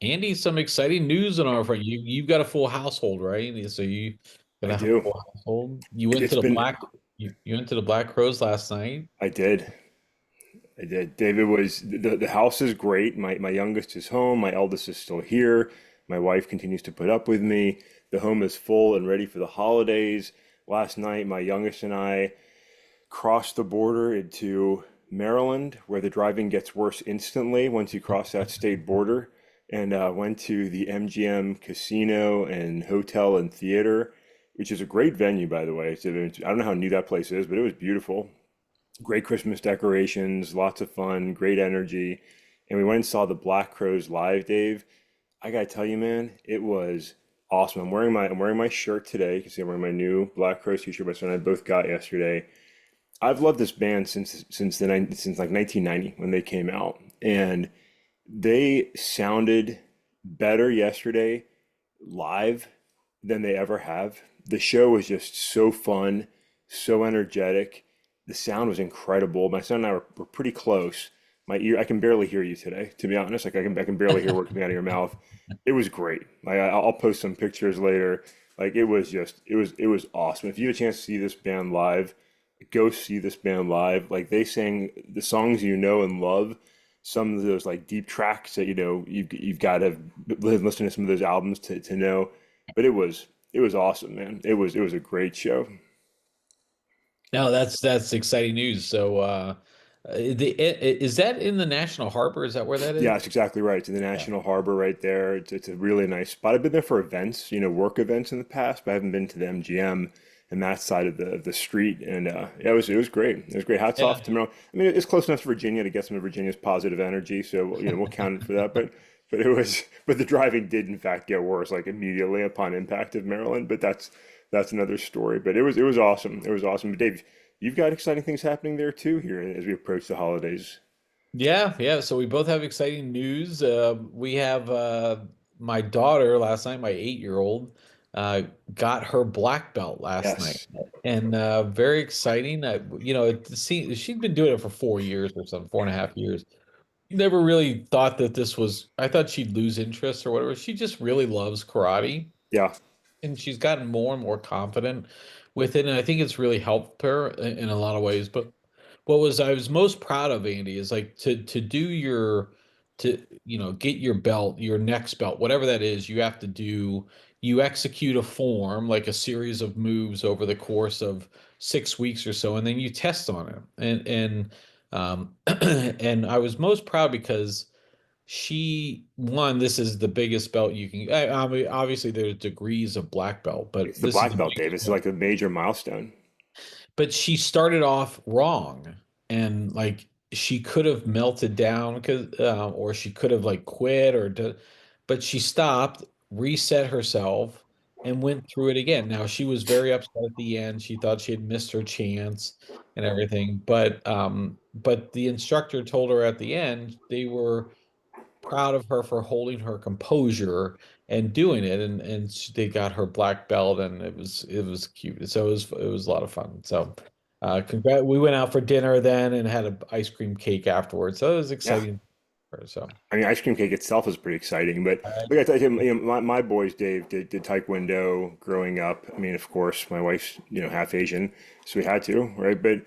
Andy, some exciting news on our front. You've got a full household, right? So you got I a do. full household. You went to It's the been, you went to the Black Crows last night. I did. I did. David was, the house is great. My youngest is home. My eldest is still here. My wife continues to put up with me. The home is full and ready for the holidays. Last night, my youngest and I crossed the border into Maryland, where the driving gets worse instantly once you cross that state border, and went to the MGM Casino and Hotel and Theater, which is a great venue, by the way. So I don't know how new that place is, but it was beautiful. Great Christmas decorations, lots of fun, great energy. And we went and saw the Black Crows live, Dave. I gotta tell you, man, it was awesome. I'm wearing my shirt today. You can see I'm wearing my new Black Crows t-shirt my son and I both got yesterday. I've loved this band since like 1990 when they came out, and they sounded better yesterday live than they ever have. The show was just so fun, so energetic. The sound was incredible. My son and I were pretty close. I can barely hear you today, to be honest. Like I can barely hear what's coming out of your mouth. It was great. Like I'll post some pictures later. Like it was awesome. If you have a chance to see this band live, go see this band live. Like they sang the songs you know and love, some of those like deep tracks that you've got to listen to some of those albums to know. But it was awesome, man. It was a great show. No, that's exciting news. So, is that in the National Harbor? Is that where that Yeah, is? that's exactly right. It's in the Yeah. National Harbor right there. It's a really nice spot. I've been there for events, work events in the past, but I haven't been to the MGM and that side of the street. And yeah, it was great. It was great. Hats Yeah. off to Maryland. I mean, it's close enough to Virginia to get some of Virginia's positive energy, so we'll count it for that. But the driving did in fact get worse, like immediately upon impact of Maryland. But that's another story. But it was awesome. It was awesome. But Dave, you've got exciting things happening there too here as we approach the holidays. Yeah, yeah. So we both have exciting news. We have my daughter last night, my 8-year-old, uh, got her black belt last night, Yes. and very exciting. She'd been doing it for 4 years or something, 4.5 years. Never really thought that this was. I thought she'd lose interest or whatever. She just really loves karate, Yeah. and she's gotten more and more confident with it, and I think it's really helped her in a lot of ways. But what was I was most proud of, Andy, is like to do your to get your belt, your next belt, whatever that is. You execute a form, like a series of moves over the course of 6 weeks or so, and then you test on it. And and I was most proud because she won. This is the biggest belt you can. I mean, obviously there's degrees of black belt, but It's the this is black the belt, biggest Davis. It's belt. like a major milestone. But she started off wrong, and like she could have melted down or she could have like quit but she stopped, reset herself, and went through it again. Now she was very upset at the end. She thought she had missed her chance and everything, but the instructor told her at the end they were proud of her for holding her composure and doing it, and they got her black belt, and it was cute. So it was a lot of fun. So we went out for dinner then and had an ice cream cake afterwards. So it was Yeah. exciting for her. So I mean, ice cream cake itself is pretty exciting, but like I tell you, my boys, Dave, did Taekwondo growing up. I mean, of course, my wife's, half Asian, so we had to, right? But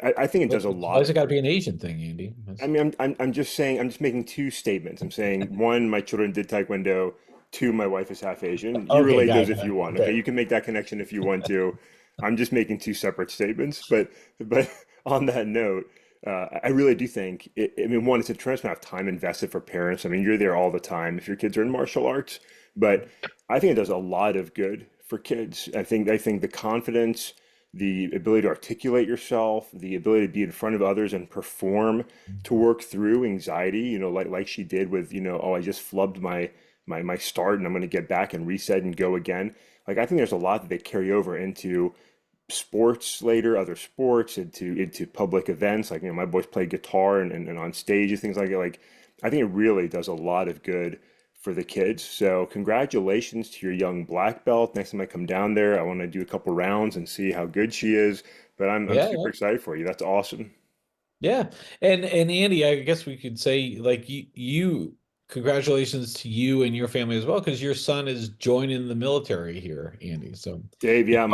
I think it does a why lot does it got to for. be an Asian thing, Andy? I mean, I'm just saying, I'm just making two statements. I'm saying, one, my children did Taekwondo. Two, my wife is half Asian. You Okay, relate got those it, if got you it. want. Okay, Okay. you can make that connection if you want to. I'm just making two separate statements. But on that note, I really do think I mean, one, it's a tremendous amount of time invested for parents. I mean, you're there all the time if your kids are in martial arts, but I think it does a lot of good for kids. I think the confidence, the ability to articulate yourself, the ability to be in front of others and perform, to work through anxiety, like she did with, oh, I just flubbed my start and I'm going to get back and reset and go again. Like I think there's a lot that they carry over into sports later, other sports, into public events. Like, my boys play guitar and on stage and things like it. Like, I think it really does a lot of good for the kids. So congratulations to your young black belt. Next time I come down there, I want to do a couple rounds and see how good she is. But I'm Yeah, super yeah. excited for you. That's awesome. Yeah. And Andy, I guess we could say like you congratulations to you and your family as well, because your son is joining the military here, Andy. So, Dave, yeah,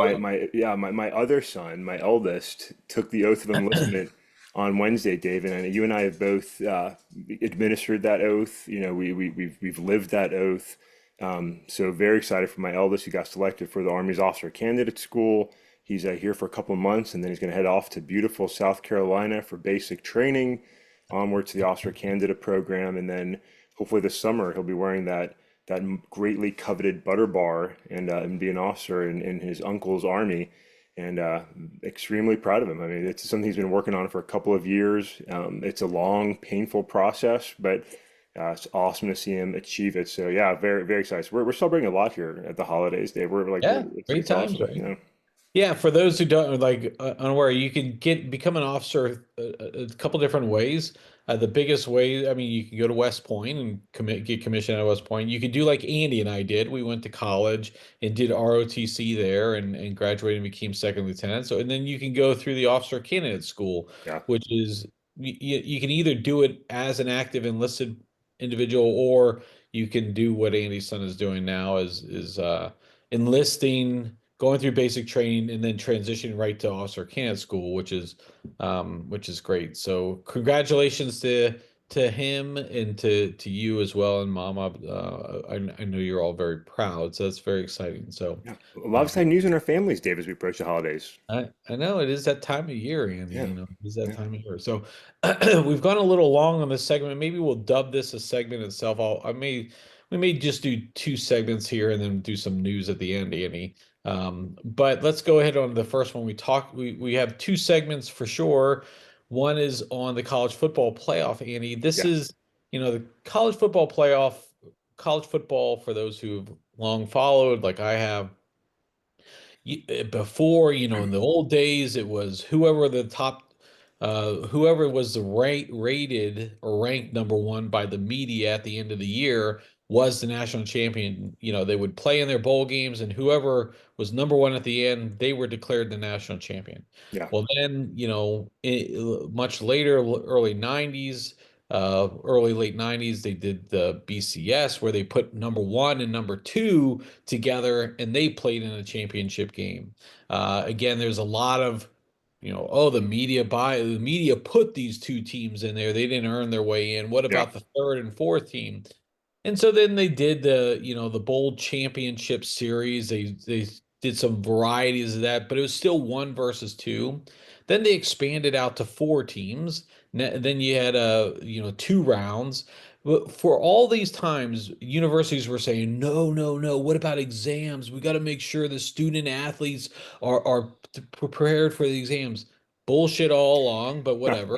yeah, my other son, my eldest, took the oath of enlistment on Wednesday, Dave, and you and I have both administered that oath. You know, we've lived that oath. So very excited for my eldest. He got selected for the Army's Officer Candidate School. He's here for a couple of months, and then he's going to head off to beautiful South Carolina for basic training, onward to the Officer Candidate program, and then hopefully this summer he'll be wearing that greatly coveted butter bar and be an officer in his uncle's army. And extremely proud of him. I mean, it's something he's been working on for a couple of years. It's a long, painful process, but it's awesome to see him achieve it. So yeah, very, very excited. So we're celebrating a lot here at the holidays, Dave. We're like, yeah, great it's times, awesome, right? you know? Yeah, for those who don't like unaware, you can become an officer a couple different ways. The biggest way, I mean, you can go to West Point and get commissioned at West Point. You could do like Andy and I did. We went to college and did ROTC there and graduated and became second lieutenant. So, and then you can go through the officer candidate school, Yeah, which is you can either do it as an active enlisted individual, or you can do what Andy's son is doing now is enlisting, going through basic training, and then transitioning right to officer candidate school, which is great. So congratulations to him and to you as well, and Mama. I know you're all very proud, so that's very exciting. So yeah. A lot of um, exciting news in our families, Dave, as we approach the holidays. I know it is that time of year, Andy. Yeah, It is that yeah. time of year. So we've gone a little long on this segment. Maybe we'll dub this a segment itself. We may just do two segments here and then do some news at the end, Andy. But let's go ahead on the first one. We have two segments for sure. One is on the college football playoff, Andy. This Yes. is, the college football playoff, college football for those who've long followed, like I have, before, in the old days, it was whoever was the rated or ranked number one by the media at the end of the year was the national champion. They would play in their bowl games, and whoever was number one at the end, they were declared the national champion. Yeah. Well, then, much later, early 90s, early late 90s, they did the BCS where they put number one and number two together and they played in a championship game. Again, there's a lot of, oh, the media put these two teams in there. They didn't earn their way in. What Yeah. about the third and fourth team? And so then they did the bowl championship series. They did some varieties of that, but it was still one versus two. Then they expanded out to four teams. Then you had two rounds. But for all these times, universities were saying, no, no, no. What about exams? We got to make sure the student athletes are prepared for the exams. Bullshit all along, but whatever.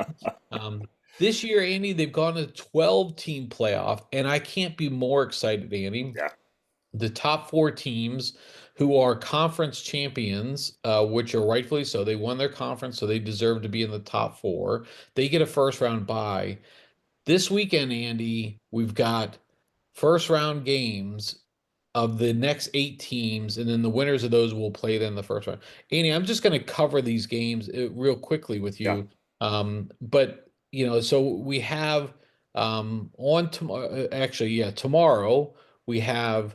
Um, this year, Andy, they've gone to 12 team playoff, and I can't be more excited, Andy. Yeah. The top four teams who are conference champions, which are rightfully so, they won their conference, so they deserve to be in the top four. They get a first round bye. This weekend, Andy, we've got first round games of the next eight teams, and then the winners of those will play then the first round. Andy, I'm just going to cover these games real quickly with Yeah. you. But so we have on tomorrow. Actually, yeah, tomorrow we have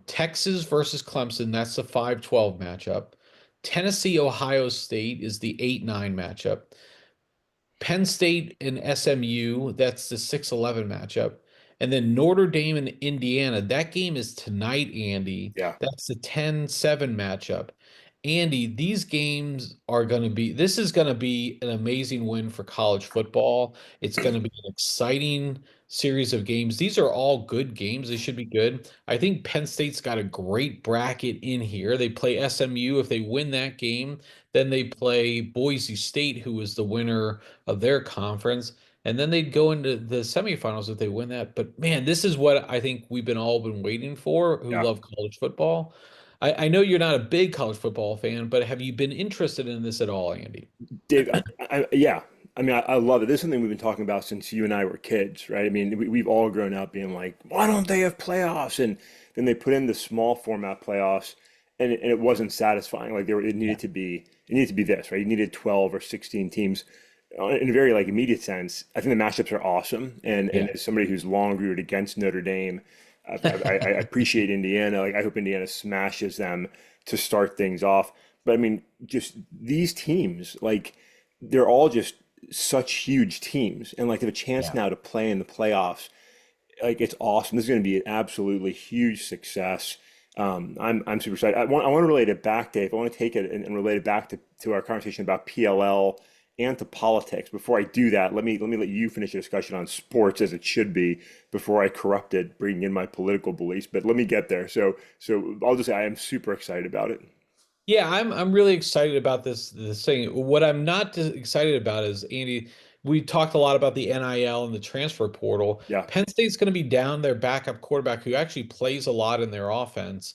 Texas versus Clemson. That's the 5-12 matchup. Tennessee, Ohio State is the 8-9 matchup. Penn State and SMU, that's the 6-11 matchup. And then Notre Dame and Indiana, that game is tonight, Andy. Yeah. That's the 10-7 matchup. Andy, these games are going to be, this is going to be an amazing win for college football. It's going to be an exciting series of games. These are all good games. They should be good. I think Penn State's got a great bracket in here. They play SMU. If they win that game, then they play Boise State, who was the winner of their conference, and then they'd go into the semifinals if they win that. But man, this is what I think we've been waiting for, who Yeah. love college football. I know you're not a big college football fan, but have you been interested in this at all, Andy? Dave, yeah. I mean, I love it. This is something we've been talking about since you and I were kids, right? I mean, we've all grown up being like, why don't they have playoffs? And then they put in the small format playoffs, and it wasn't satisfying. Like it Yeah. needed to be this, right? You needed 12 or 16 teams. in a very like immediate sense, I think the matchups are awesome. And Yeah. as somebody who's long rooted against Notre Dame, I appreciate Indiana. Like I hope Indiana smashes them to start things off. But I mean, just these teams, like they're all just such huge teams, and like they have a chance Yeah. now to play in the playoffs. Like it's awesome. This is going to be an absolutely huge success. I'm super excited. I want to relate it back, Dave. I want to take it and relate it back to our conversation about PLL and to politics. Before I do that, let me let you finish the discussion on sports as it should be before I corrupt it, bringing in my political beliefs. But let me get there. So I'll just say I am super excited about it. Yeah, I'm really excited about this thing. What I'm not excited about is, Andy, we talked a lot about the NIL and the transfer portal. Yeah, Penn State's going to be down their backup quarterback who actually plays a lot in their offense,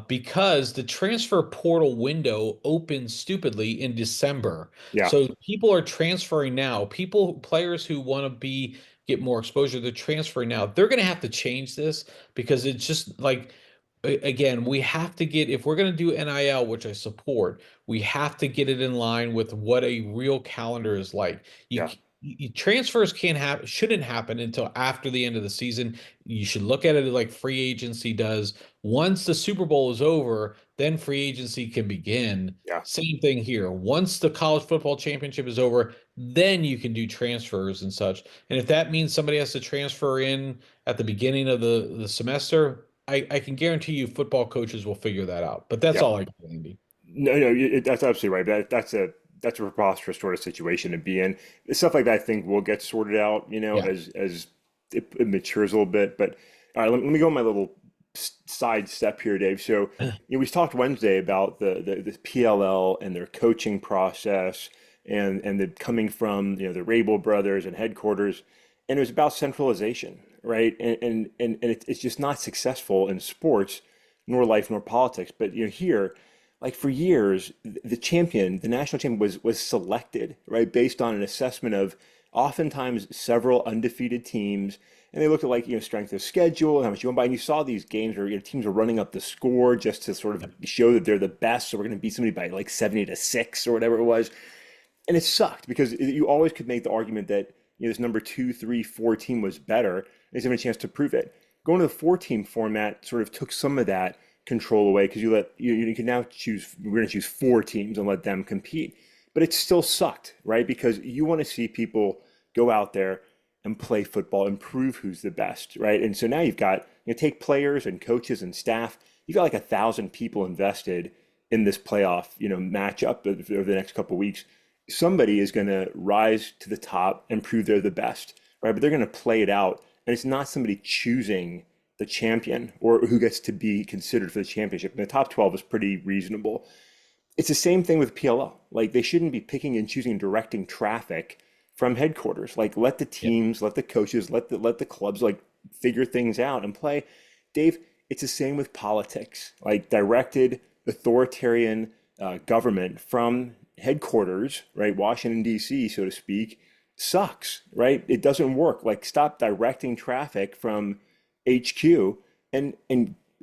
because the transfer portal window opens stupidly in December. yeah, So people are transferring now. Players who want to get more exposure, they're transferring now. They're going to have to change this because it's just like, again, we have to get, if we're going to do NIL, which I support, we have to get it in line with what a real calendar is like. yeah, Transfers can't happen, shouldn't happen until after the end of the season. You should look at it like free agency does. Once the Super Bowl is over, then free agency can begin. yeah, Same thing here. Once the college football championship is over, then you can do transfers and such. And if that means somebody has to transfer in at the beginning of the semester, I can guarantee you football coaches will figure that out. But that's yeah. all I got, Andy. No, no, that's absolutely right. That's a preposterous sort of situation to be in. Stuff like that, I think, will get sorted out, Yeah. as it matures a little bit. But all right, let me go on my little side step here, Dave. So, we talked Wednesday about the PLL and their coaching process, and the coming from the Rabel brothers and headquarters, and it was about centralization, right? And it's just not successful in sports, nor life, nor politics. But here, like for years, the national champion was selected, right, based on an assessment of oftentimes several undefeated teams, and they looked at like strength of schedule and how much you won by, and you saw these games where teams were running up the score just to sort of show that they're the best, so we're going to beat somebody by like 70-6 or whatever it was, and it sucked because you always could make the argument that this number two, three, four team was better, and he's having a chance to prove it. Going to the four-team format sort of took some of that control away because you can now choose. We're going to choose four teams and let them compete, but it still sucked, right? Because you want to see people go out there and play football and prove who's the best, right? And so now you've got take players and coaches and staff. You've got like 1,000 people invested in this playoff matchup over the next couple of weeks. Somebody is going to rise to the top and prove they're the best, right? But they're going to play it out, and it's not somebody choosing the champion or who gets to be considered for the championship. And the top 12 is pretty reasonable. It's the same thing with PLO. Like they shouldn't be picking and choosing and directing traffic from headquarters. Like let the Yeah. teams, let the coaches, let the clubs like figure things out and play. Dave, it's the same with politics. Like directed authoritarian government from headquarters, right? Washington D.C., so to speak, sucks, right? It doesn't work. Like stop directing traffic from HQ and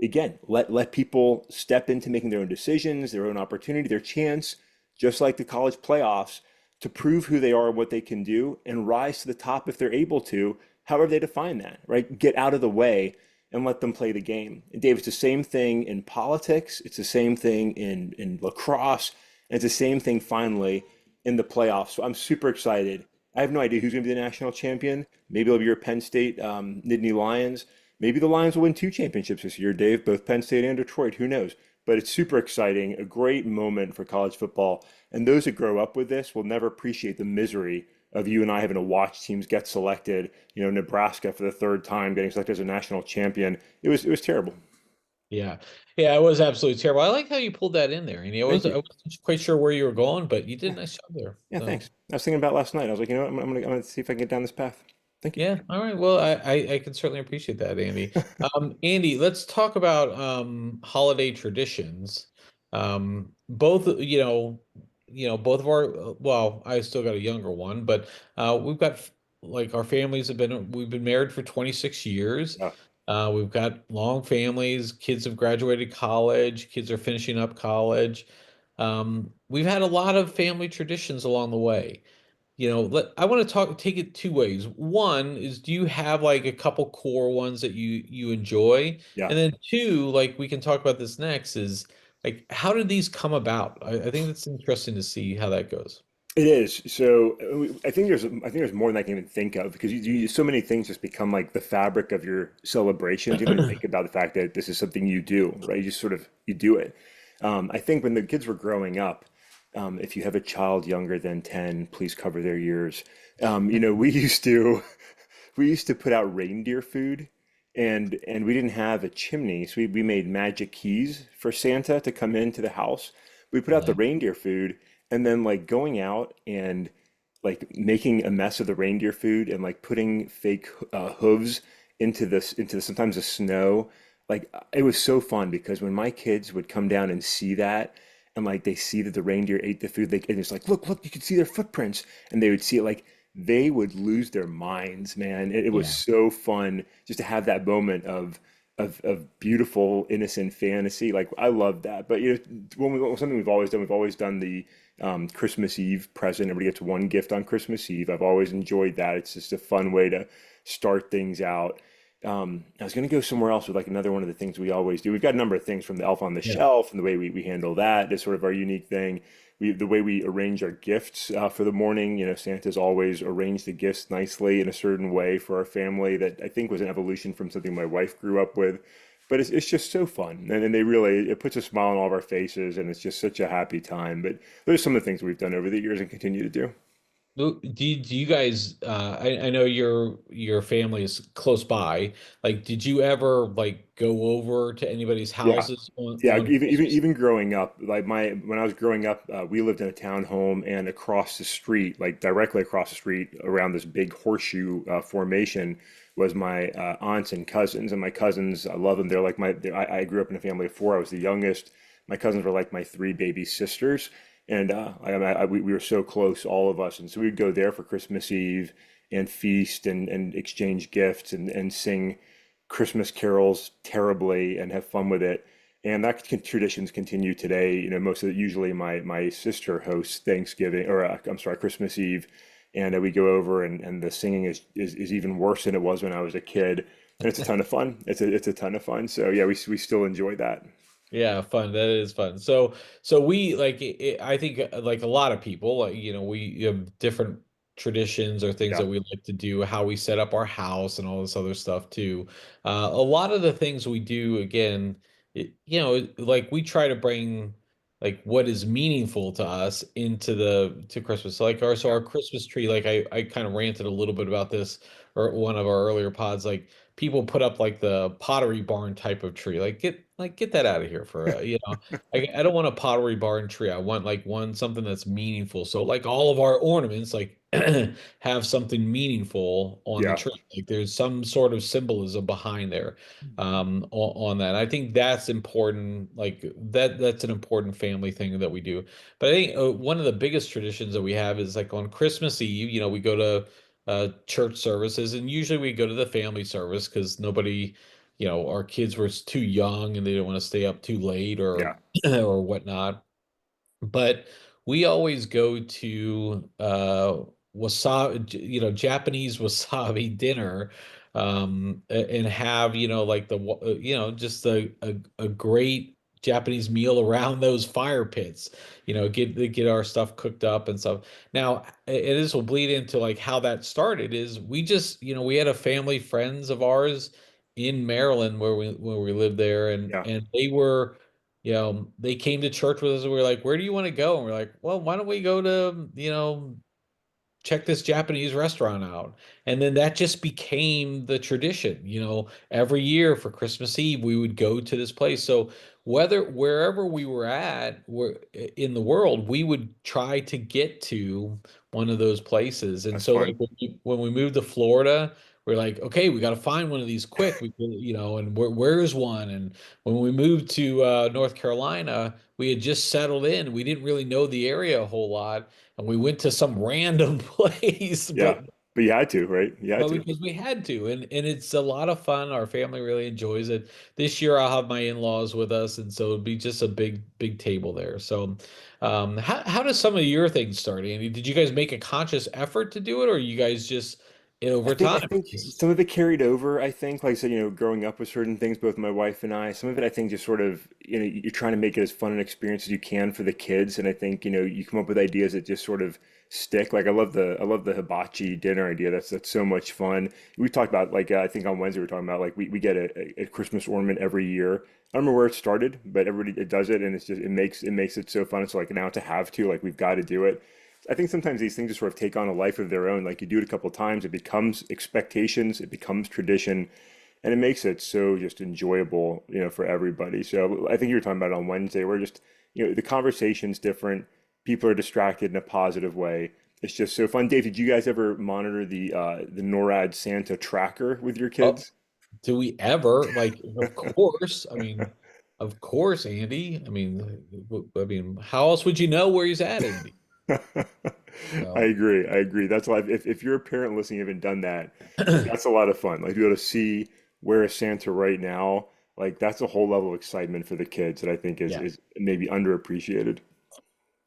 again, let people step into making their own decisions, their own opportunity, their chance, just like the college playoffs, to prove who they are and what they can do and rise to the top if they're able to, however they define that, right? Get out of the way and let them play the game. And Dave, it's the same thing in politics, it's the same thing in lacrosse, and it's the same thing finally in the playoffs. So I'm super excited. I have no idea who's going to be the national champion. Maybe it'll be your Penn State Nittany Lions. Maybe the Lions will win two championships this year, Dave, both Penn State and Detroit. Who knows? But it's super exciting, a great moment for college football. And those that grow up with this will never appreciate the misery of you and I having to watch teams get selected. Nebraska for the third time getting selected as a national champion. It was terrible. Yeah. Yeah, it was absolutely terrible. I like how you pulled that in there. And Thank I you. wasn't quite sure where you were going, but you did Yeah, a nice job there. yeah, So thanks. I was thinking about last night. I was like, I'm gonna see if I can get down this path. Thank you. yeah, all right. Well, I can certainly appreciate that, Andy. Andy, let's talk about holiday traditions. Both, both of our, well, I still got a younger one, but we've got like our families we've been married for 26 years. Yeah, We've got long families, kids have graduated college, kids are finishing up college. We've had a lot of family traditions along the way. I want to take it two ways. One is, do you have like a couple core ones that you enjoy? Yeah. And then two, like we can talk about this next, is like how did these come about? I think that's interesting to see how that goes. It is. So I think there's more than I can even think of because so many things just become like the fabric of your celebrations. You don't even think about the fact that this is something you do, right? You just sort of you do it. I think when the kids were growing up, if you have a child younger than 10, please cover their ears. We used to we used to put out reindeer food and we didn't have a chimney, so we made magic keys for Santa to come into the house. We put out the Nice. reindeer food and then like going out and like making a mess of the reindeer food and like putting fake hooves into sometimes the snow. Like it was so fun because when my kids would come down and see that and like they see that the reindeer ate the food, and it's like, look, you can see their footprints, and they would see it like they would lose their minds, man. It was Yeah. so fun just to have that moment of beautiful, innocent fantasy. Like I love that. But something we've always done the Christmas Eve present. Everybody gets one gift on Christmas Eve. I've always enjoyed that. It's just a fun way to start things out. I was going to go somewhere else with like another one of the things we always do. We've got a number of things from the Elf on the Yeah. Shelf and the way we handle that is sort of our unique thing. The way we arrange our gifts for the morning. Santa's always arranged the gifts nicely in a certain way for our family that I think was an evolution from something my wife grew up with. But it's just so fun, and they really it puts a smile on all of our faces, and it's just such a happy time. But those are some of the things we've done over the years and continue to do. Do you guys I know your family is close by. Like, did you ever like go over to anybody's Yeah. houses Yeah, on Christmas? even growing up, like my when I was growing up, we lived in a townhome, and across the street, like directly across the street, around this big horseshoe formation, was my aunts and cousins. And my cousins, I love them. They're like I grew up in a family of four. I was the youngest. My cousins were like my three baby sisters, and we were so close, all of us. And so we'd go there for Christmas Eve and feast and exchange gifts and sing Christmas carols terribly and have fun with it. And that traditions continue today. Most of it, usually my sister hosts Thanksgiving, or I'm sorry, Christmas Eve, and we go over and the singing is even worse than it was when I was a kid. And it's a ton of fun. It's a ton of fun. So yeah, we still enjoy that. Yeah, fun. That is fun. So we like I think like a lot of people, like, we have different traditions or things Yeah, that we like to do, how we set up our house and all this other stuff too. A lot of the things we do, again, like we try to bring like what is meaningful to us into the to Christmas. So, like our yeah, Christmas tree, like I kind of ranted a little bit about this or one of our earlier pods, like people put up like the Pottery Barn type of tree. Get that out of here for I don't want a Pottery Barn tree. I want like one something that's meaningful. So like all of our ornaments like have something meaningful on the yeah. tree. Like there's some sort of symbolism behind there on that. I think that's important. Like that's an important family thing that we do. But I think one of the biggest traditions that we have is like on Christmas Eve, we go to church services, and usually we go to the family service because nobody, our kids were too young and they didn't want to stay up too late or Yeah. or whatnot. But we always go to wasabi, Japanese wasabi dinner, and have, like just a great Japanese meal around those fire pits, get our stuff cooked up and stuff. Now, and this will bleed into like how that started is we just, we had a family friends of ours in Maryland where we lived there, and Yeah. they were, they came to church with us and we were like, where do you want to go? And we're like, well, why don't we go to, check this Japanese restaurant out. And then that just became the tradition. Every year for Christmas Eve, we would go to this place. So wherever we were at in the world, we would try to get to one of those places. And That's so like fun. when we moved to Florida, we're like, okay, we got to find one of these quick. And where's one? And when we moved to North Carolina, we had just settled in. We didn't really know the area a whole lot, and we went to some random place, Yeah. but But you had to, right? You had Well, to. because we had to, and it's a lot of fun. Our family really enjoys it. This year, I'll have my in-laws with us, and so it'll be just a big table there. So, how does some of your things start, Andy? Did you guys make a conscious effort to do it, or you guys just over I time? think Just- some of it carried over. I think, like I said, growing up with certain things, both my wife and I, some of it I think just sort of, you're trying to make it as fun an experience as you can for the kids. And I think, you come up with ideas that just sort of stick. Like I love the hibachi dinner idea. That's so much fun. We talked about like I think on Wednesday we are talking about like we get a Christmas ornament every year. I don't remember where it started, but everybody it does it, and it's just it makes it so fun. It's like now to have to like we've got to do it. I think sometimes these things just sort of take on a life of their own. Like you do it a couple of times, it becomes expectations, it becomes tradition, and it makes it so just enjoyable, for everybody. So I think you were talking about it on Wednesday, where just, the conversation's different. People are distracted in a positive way. It's just so fun. Dave, did you guys ever monitor the NORAD Santa tracker with your Oh, kids? do we ever? Like, of course. I mean, of course, Andy. I mean, how else would you know where he's at, Andy? I So. agree. I agree. That's a lot. If you're a parent listening, you haven't done that, like that's a lot of fun. Like to be able to see where is Santa right now, like that's a whole level of excitement for the kids that I think is Yeah. is maybe underappreciated.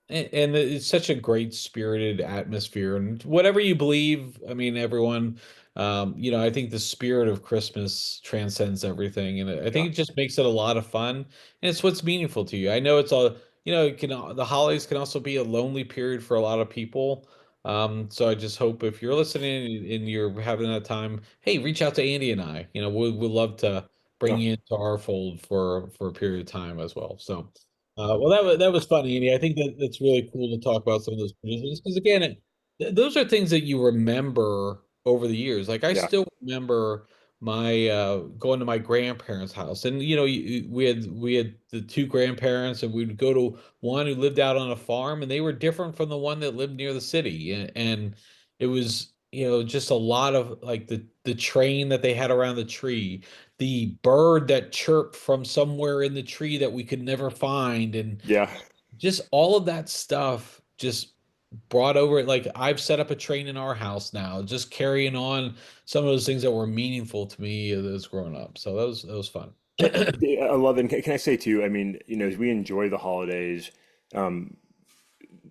And it's such a great spirited atmosphere. And whatever you believe, I mean, everyone, I think the spirit of Christmas transcends everything. And I Yeah. think it just makes it a lot of fun. And it's what's meaningful to you. I know it's all, it can, the holidays can also be a lonely period for a lot of people. So I just hope if you're listening and you're having that time, hey, reach out to Andy and I. We'd love to bring No. you into our fold for a period of time as well. So. Well, that was funny, Andy. I think that's really cool to talk about some of those traditions because again, those are things that you remember over the years. Like I Yeah. still remember my going to my grandparents' house, and we had the two grandparents, and we'd go to one who lived out on a farm, and they were different from the one that lived near the city, and it was just a lot of like the train that they had around the tree, the bird that chirped from somewhere in the tree that we could never find, and Yeah. just all of that stuff just brought over it. Like I've set up a train in our house now, just carrying on some of those things that were meaningful to me as growing up. So that was fun. I love it. And can I say too, I mean, as we enjoy the holidays, um,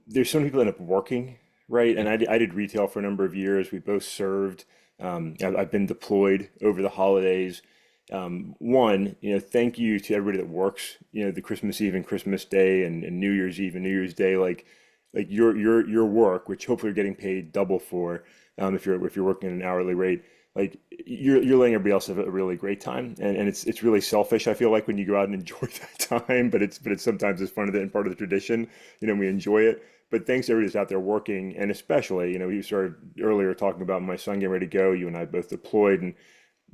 there's some people that end up working, right? Yeah. And I did retail for a number of years. We both served. I've been deployed over the holidays. One, thank you to everybody that works, the Christmas Eve and Christmas Day and New Year's Eve and New Year's Day, like your work, which hopefully you're getting paid double for, if you're working at an hourly rate, like you're letting everybody else have a really great time, and it's really selfish. I feel like when you go out and enjoy that time, but it's sometimes it's fun of it and part of the tradition. We enjoy it. But thanks to everybody who's out there working, and especially, you started earlier talking about my son getting ready to go. You and I both deployed, and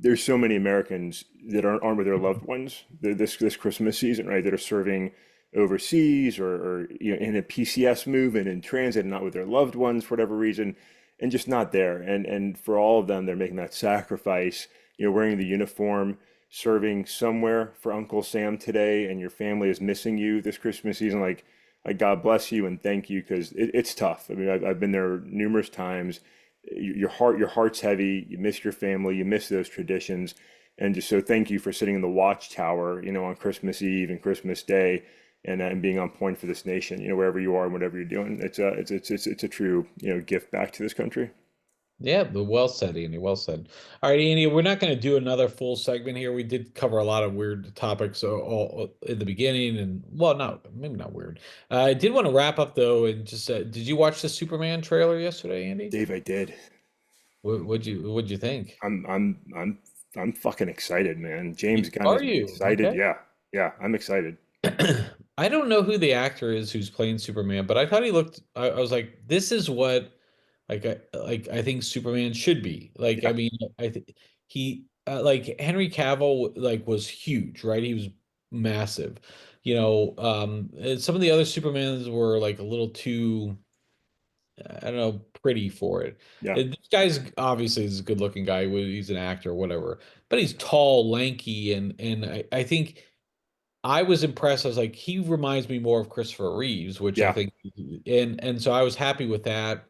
there's so many Americans that aren't with their loved ones this Christmas season, right? That are serving overseas or in a PCS move and in transit, and not with their loved ones for whatever reason, and just not there. And for all of them, they're making that sacrifice. Wearing the uniform, serving somewhere for Uncle Sam today, and your family is missing you this Christmas season. Like God bless you and thank you because it's tough. I mean, I've been there numerous times. Your heart's heavy. You miss your family. You miss those traditions, and just so thank you for sitting in the watchtower, on Christmas Eve and Christmas Day, and being on point for this nation, wherever you are and whatever you're doing. It's a true, gift back to this country. Yeah, but well said, Andy. Well said. All right, Andy, we're not going to do another full segment here. We did cover a lot of weird topics all in the beginning, and well, not maybe not weird. I did want to wrap up though, and just did you watch the Superman trailer yesterday, Andy? Dave, I did. What'd you think? I'm fucking excited, man. James Gunn Are has me you excited. okay? Yeah, yeah, I'm excited. I don't know who the actor is who's playing Superman, but I thought he looked. I was like, this is what I think Superman should be. Like, I Yeah, mean, I think he like Henry Cavill like was huge, right? He was massive. And some of the other Supermans were like a little too, I don't know, pretty for it. yeah, And this guy's obviously is a good looking guy. He's an actor, whatever. But he's tall, lanky, and I think I was impressed. I was like, he reminds me more of Christopher Reeves, which I yeah. think, and so I was happy with that.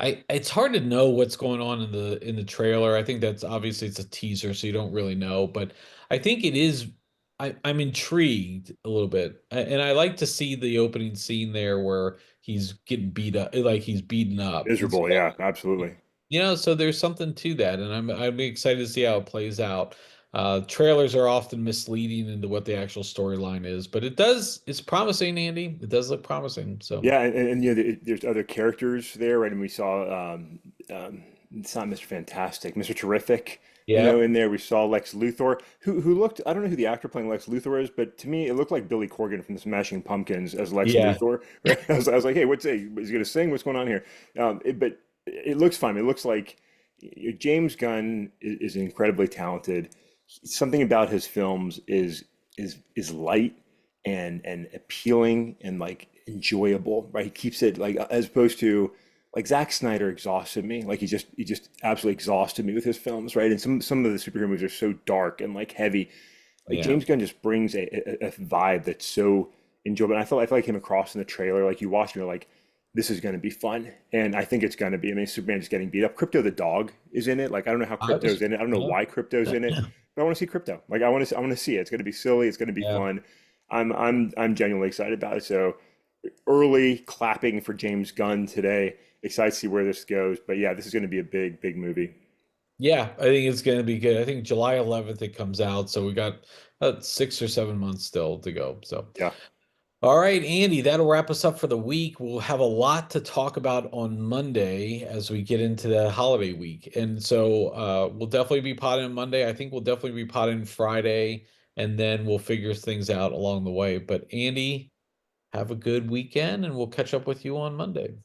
it's hard to know what's going on in the trailer. I think that's obviously it's a teaser, so you don't really know. But I think it is. I'm intrigued a little bit, and I like to see the opening scene there where he's getting beat up, like he's beaten up, and so Miserable, yeah, absolutely. so there's something to that, and I'm excited to see how it plays out. Trailers are often misleading into what the actual storyline is, but it's promising, Andy. It does look promising. So Yeah, and you know, there's other characters there, right? And we saw, it's not Mr. Fantastic, Mr. Terrific, you know, yeah, in there. We saw Lex Luthor, who looked, I don't know who the actor playing Lex Luthor is, but to me, it looked like Billy Corgan from the Smashing Pumpkins as Lex yeah, Luthor, right? I was like, hey, is he gonna sing? What's going on here? But it looks fun. It looks like James Gunn is incredibly talented. Something about his films is light and appealing and like enjoyable, right? He keeps it like as opposed to like Zack Snyder exhausted me. Like he just absolutely exhausted me with his films, right? And some of the superhero movies are so dark and like heavy. Like yeah. James Gunn just brings a vibe that's so enjoyable. And I feel like I came across in the trailer. Like you watch me, you're like, this is going to be fun, and I think it's going to be. I mean, Superman just getting beat up. Crypto the dog is in it. Like I don't know how I Crypto's was, in it. I don't know yeah, why Crypto's in it, but I want to see Crypto. Like I want to see it. It's going to be silly. It's going to be yeah. fun. I'm genuinely excited about it. So early clapping for James Gunn today. Excited to see where this goes. But yeah, this is going to be a big movie. Yeah, I think it's going to be good. I think July 11th it comes out, so we got 6 or 7 months still to go. So, Yeah. all right, Andy, that'll wrap us up for the week. We'll have a lot to talk about on Monday as we get into the holiday week, and so we'll definitely be potting on Monday. I think we'll definitely be potting Friday, and then we'll figure things out along the way. But Andy, have a good weekend, and we'll catch up with you on Monday.